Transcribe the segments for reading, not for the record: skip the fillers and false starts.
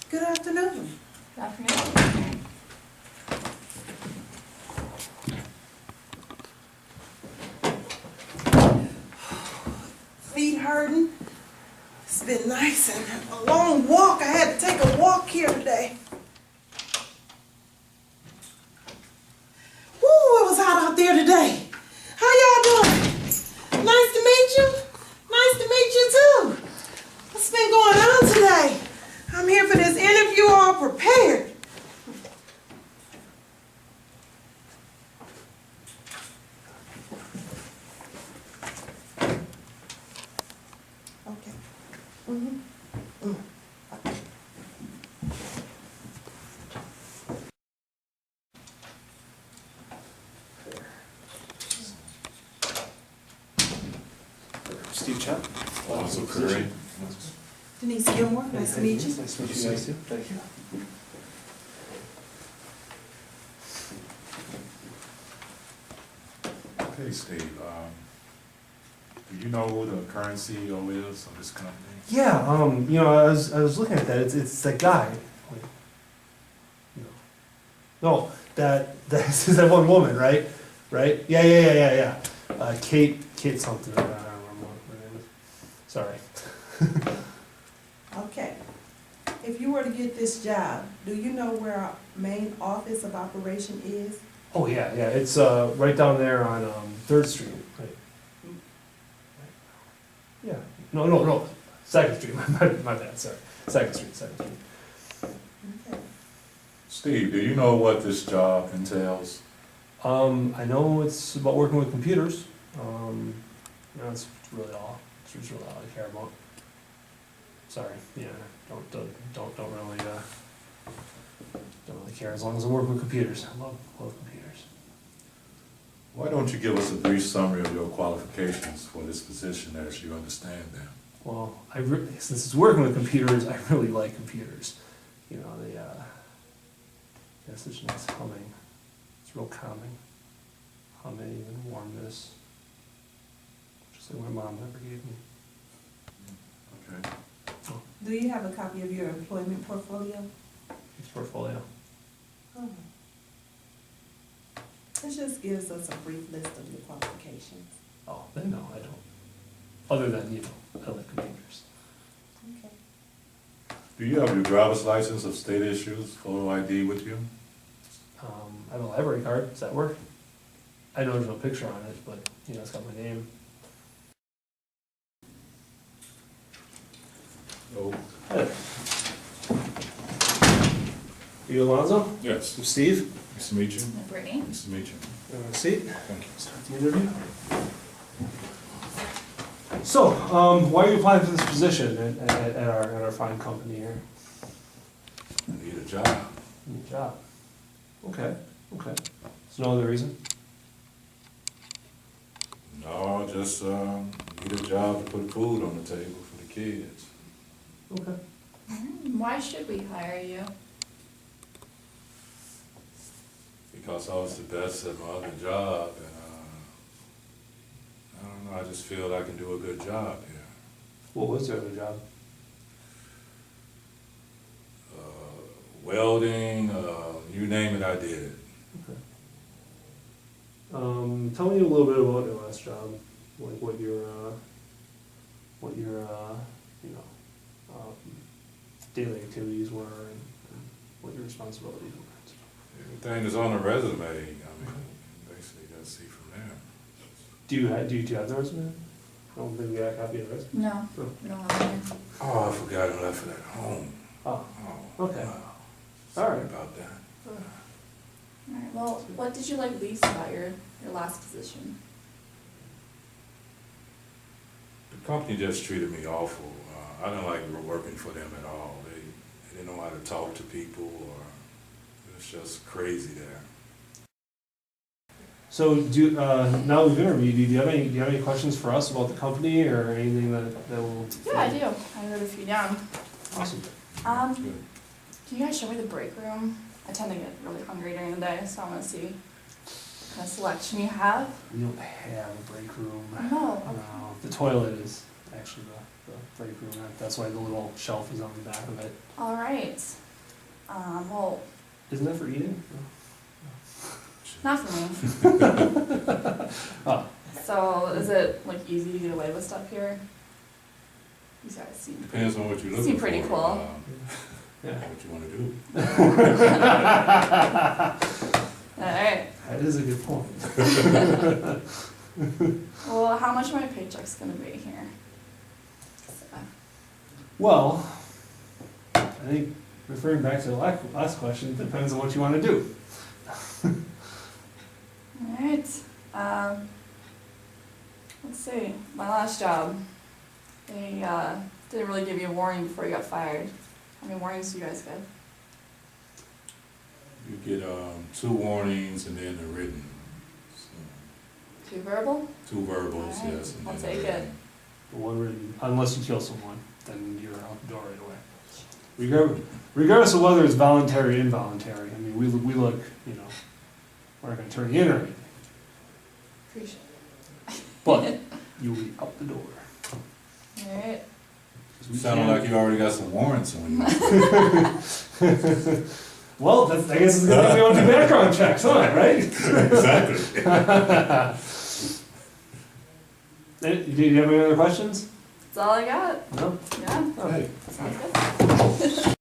Good afternoon. Good afternoon. Feet hurting. It's been nice and a long walk. I had to take a walk here today. Woo, it was hot out there today. How y'all doing? Nice to meet you. Nice to meet you too. What's been going on today? I'm here for this interview all prepared. Okay. Steve Chubb. Also Curry. Denise Gilmore, nice to meet you. Nice to meet you guys too. Thank you. Okay, Steve, do you know who the current CEO is of this company? Yeah, I was looking at that. It's that guy. Like, no, that's that one woman, right? Right? Yeah. Kate something. I don't remember what her name is. Sorry. Okay. If you were to get this job, do you know where our main office of operation is? Oh yeah. It's right down there on 3rd Street. Right. Yeah. No. 2nd Street. My bad. Sorry. 2nd Street. Okay. Steve, do you know what this job entails? I know it's about working with computers. That's really all. It's really all I care about. Sorry, yeah, don't really care as long as I'm working with computers. I love computers. Why don't you give us a brief summary of your qualifications for this position as you understand them? Well, since it's working with computers, I really like computers. You know, it's such nice humming. It's real calming. Humming and warmness. Just like my mom never gave me. Okay. Do you have a copy of your employment portfolio? It's portfolio. Oh. It just gives us a brief list of your qualifications. Oh, then no, I don't. Other than, I like computers. Okay. Do you have your driver's license of state issues, photo ID with you? I have a library card. Does that work? I know there's no picture on it, but, it's got my name. No. You Alonzo? Yes. I'm Steve. Nice to meet you. Brittany. Nice to meet you. You want a seat? Thank you. Start the interview. So, why are you applying for this position at our fine company here? I need a job. New job. Okay. So no other reason? No, just need a job to put food on the table for the kids. Okay. Why should we hire you? Because I was the best at my other job, and I don't know, I just feel I can do a good job here. What was your other job? Welding, you name it, I did. Okay. Tell me a little bit about your last job, like what your daily activities were and what your responsibilities were. Everything is on the resume. I mean, basically, you gotta see from there. Do you have the resume? I don't think we got a copy of the resume. No, Oh. we don't have it. Oh, I forgot I left it at home. Oh, Oh, okay. wow. All Sorry right. about that. Alright, well, what did you like least about your last position? The company just treated me awful. I didn't like working for them at all. They didn't know how to talk to people, or it was just crazy there. So now we've interviewed you, do you have any questions for us about the company or anything that will? Yeah, I do. I wrote a few down. Awesome. Good. Can you guys show me the break room? I tend to get really hungry during the day, so I want to see what kind of selection you have. We don't have a break room. No. No, the toilet is actually the break room. That's why the little shelf is on the back of it. All right. Well, Isn't that for eating? not for me. Oh, So is it like easy to get away with stuff here? You guys seem Depends on what you're looking for. Seem pretty cool. yeah. What you wanna do. all right. That is a good point. Well, how much my paycheck's gonna be here? Well, I think referring back to the last question, depends on what you want to do. All right. Let's see. My last job, they didn't really give you a warning before you got fired. How many warnings do you guys get? You get, 2 warnings and then the written. So, 2 verbal? 2 verbals, Alright, yes, and I'll then the take it. written. One written, unless you kill someone, then you're out the door right away. Regardless of whether it's voluntary or involuntary, I mean, we look, you know, we're not going to turn you in or anything, Appreciate but you'll be out the door. it. All right. We Sounded can't- like you already got some warrants on you. Well, that's, I guess it's good thing we don't do background checks, huh, right? Exactly. Do you have any other questions? That's all I got. No? Yeah. Hey, Sounds good.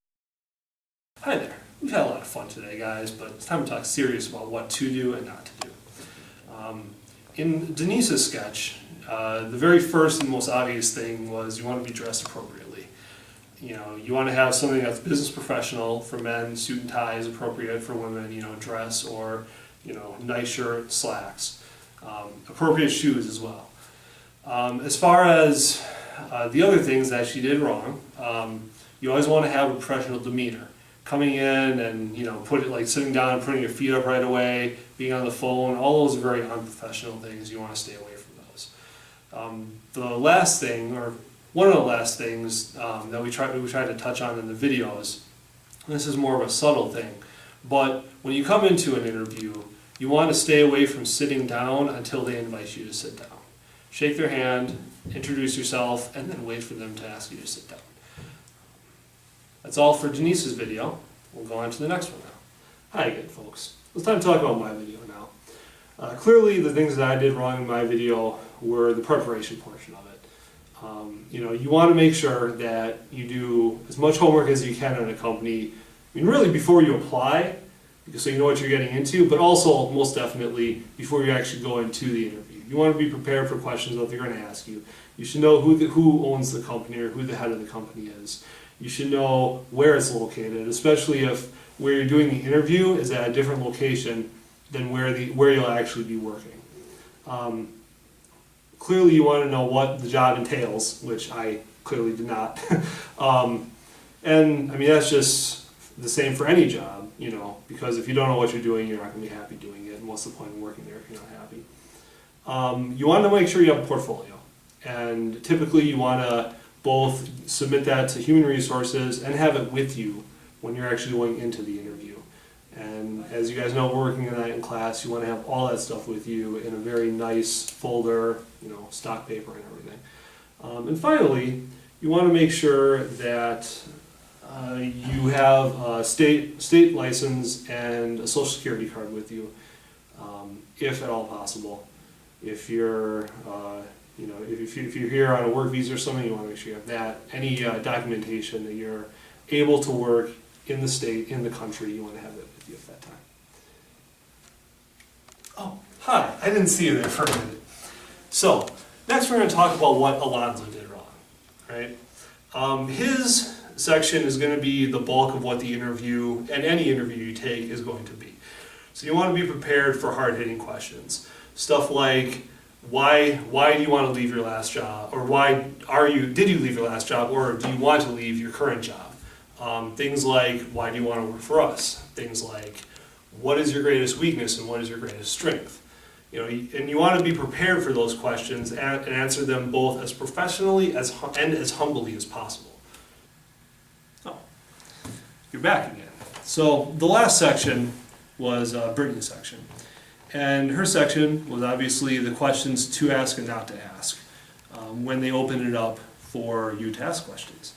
Hi there. We've had a lot of fun today, guys, but it's time to talk serious about what to do and not to do. In Denise's sketch, the very first and most obvious thing was you want to be dressed appropriately. You know, you want to have something that's business professional for men, suit and tie is appropriate for women, you know, dress or, you know, nice shirt, slacks. Appropriate shoes as well. As far as the other things that she did wrong, you always want to have a professional demeanor. Coming in and, you know, sitting down and putting your feet up right away, being on the phone, all those are very unprofessional things. You want to stay away from those. The last thing, or one of the last things that we tried to touch on in the videos, and this is more of a subtle thing, but when you come into an interview, you want to stay away from sitting down until they invite you to sit down. Shake their hand, introduce yourself, and then wait for them to ask you to sit down. That's all for Denise's video. We'll go on to the next one now. Hi again, folks. It's time to talk about my video now. Clearly, the things that I did wrong in my video were the preparation portion of it. You know, you want to make sure that you do as much homework as you can on a company. I mean, really before you apply, so you know what you're getting into, but also, most definitely, before you actually go into the interview. You want to be prepared for questions that they're going to ask you. You should know who owns the company or who the head of the company is. You should know where it's located, especially if where you're doing the interview is at a different location than where you'll actually be working. Clearly, you want to know what the job entails, which I clearly did not. And I mean, that's just the same for any job, you know, because if you don't know what you're doing, you're not going to be happy doing it. And what's the point of working there if you're not happy? You want to make sure you have a portfolio, and typically you want to both submit that to human resources and have it with you when you're actually going into the interview. And as you guys know, we're working on that in class. You want to have all that stuff with you in a very nice folder, you know, stock paper and everything. And finally, you want to make sure that you have a state license and a social security card with you, if at all possible. If you're you know, if you're here on a work visa or something, you want to make sure you have that. Any documentation that you're able to work in the state, in the country, you want to have that with you at that time. Oh, hi, I didn't see you there for a minute. So, next we're going to talk about what Alonzo did wrong, right? His section is going to be the bulk of what the interview, and any interview you take, is going to be. So you want to be prepared for hard-hitting questions. Stuff like, why do you want to leave your last job? Or did you leave your last job? Or do you want to leave your current job? Things like, why do you want to work for us? Things like, what is your greatest weakness and what is your greatest strength? You know, and you want to be prepared for those questions and answer them both as professionally and as humbly as possible. Oh, you're back again. So the last section was Brittany's section. And her section was obviously the questions to ask and not to ask. when they open it up for you to ask questions.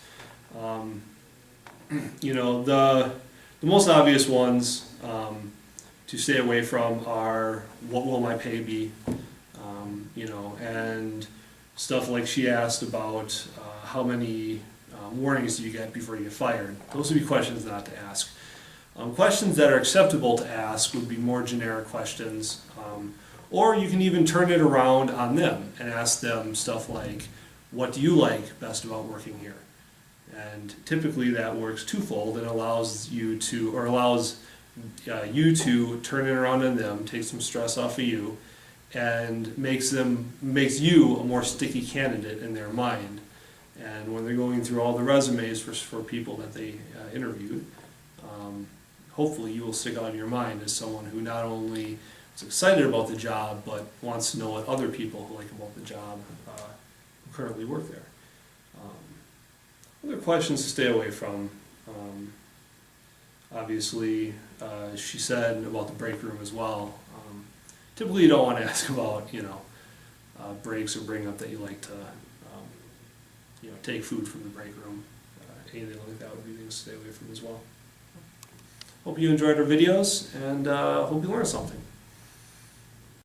You know, the most obvious ones to stay away from are, what will my pay be? You know, and stuff like she asked about how many warnings do you get before you get fired. Those would be questions not to ask. Questions that are acceptable to ask would be more generic questions, or you can even turn it around on them and ask them stuff like, what do you like best about working here? And typically that works twofold and allows you to turn it around on them, take some stress off of you, and makes you a more sticky candidate in their mind. And when they're going through all the resumes for people that they interviewed, hopefully you will stick out in your mind as someone who not only is excited about the job, but wants to know what other people who like about the job who currently work there. Other questions to stay away from. Obviously, she said about the break room as well. Typically you don't want to ask about, you know, breaks or bring up that you like to, you know, take food from the break room. Anything like that would be things to stay away from as well. Hope you enjoyed our videos, and hope you learned something.